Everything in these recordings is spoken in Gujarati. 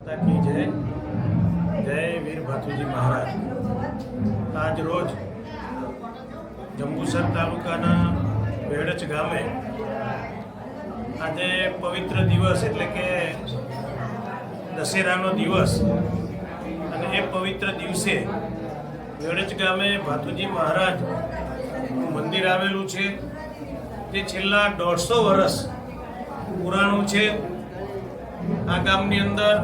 की जय जय वीर भातुजी महाराज। आज रोज जंबूसर तालुकाना वेड़च गामे આજે પવિત્ર દિવસ એટલે કે દશેરાનો દિવસ અને એ પવિત્ર દિવસે વેડચ ગામે ભાતુજી મહારાજનું મંદિર આવેલું છે જે છેલ્લા 150 વર્ષ પુરાણું છે। આ ગામની અંદર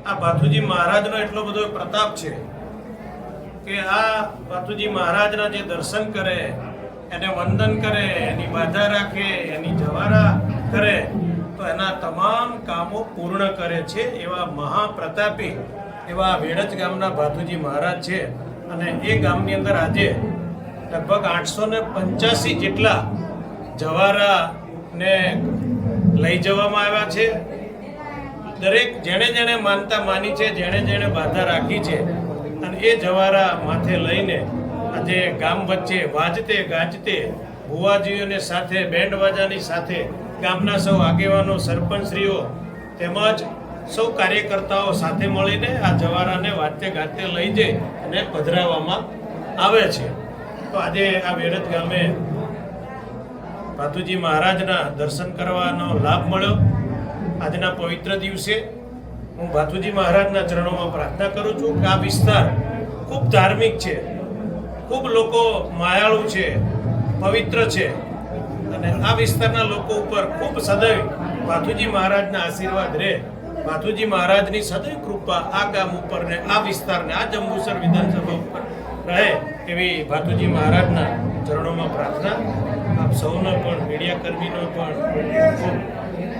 આ ભાતુજી મહારાજનો એટલો બધો પ્રતાપ છે કે આ ભાતુજી મહારાજના જે દર્શન કરે, એને વંદન કરે, એની બાધા રાખે, એની જવારા કરે તો એના તમામ કામો પૂર્ણ કરે છે। એવા મહાપ્રતાપી એવા વેડચ ગામના ભાતુજી મહારાજ છે અને એ ગામની અંદર આજે લગભગ 885 જેટલા જવારાને લઈ જવામાં આવ્યા છે। દરેક જેણે જેણે માનતા માની છે, જેણે જેણે બાધા રાખી છે અને એ જવારા માથે લઈને આજે ગામ વચ્ચે વાજતે ગાજતે ભુવાજીઓને સાથે બેન્ડ વાજાની સાથે ગામના સૌ આગેવાનો, સરપંચશ્રીઓ તેમજ સૌ કાર્યકર્તાઓ સાથે મળીને આ જવારાને વાજતે ગાજતે લઈ જઈ અને પધરાવવામાં આવે છે। તો આજે આ વેડચ ગામે ભાતુજી મહારાજના દર્શન કરવાનો લાભ મળ્યો। આજના પવિત્ર દિવસે હું ભાતુજી મહારાજના ચરણોમાં પ્રાર્થના કરું છું કે આ વિસ્તાર ખૂબ ધાર્મિક છે, ખૂબ લોકો માયાળુ છે, પવિત્ર છે અને આ વિસ્તારના લોકો ઉપર ખૂબ સદૈવ ભાતુજી મહારાજના આશીર્વાદ રહે, ભાતુજી મહારાજની સદૈવ કૃપા આ ગામ ઉપર ને આ વિસ્તારને, આ જંબુસર વિધાનસભા ઉપર રહે એવી ભાતુજી મહારાજના ચરણોમાં પ્રાર્થના। આપ સૌનો પણ, મીડિયા કર્મીનો પણ ખૂબ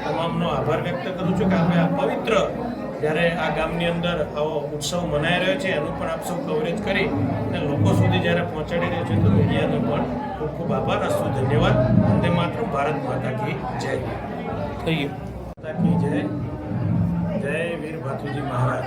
તમામનો આભાર વ્યક્ત કરું છું કે આપણે આ પવિત્ર જ્યારે આ ગામની અંદર આવો ઉત્સવ મનાઈ રહ્યો છે એનું પણ આપ સૌ કવરેજ કરી અને લોકો સુધી જ્યારે પહોંચાડી રહ્યો છે તો મીડિયાનો પણ ખૂબ ખૂબ આભાર, અસ્તુ ધન્યવાદ। વંદે માતરમ, ભારત માતા કી જય। માતા કી જય જય વીર ભાતુજી મહારાજ।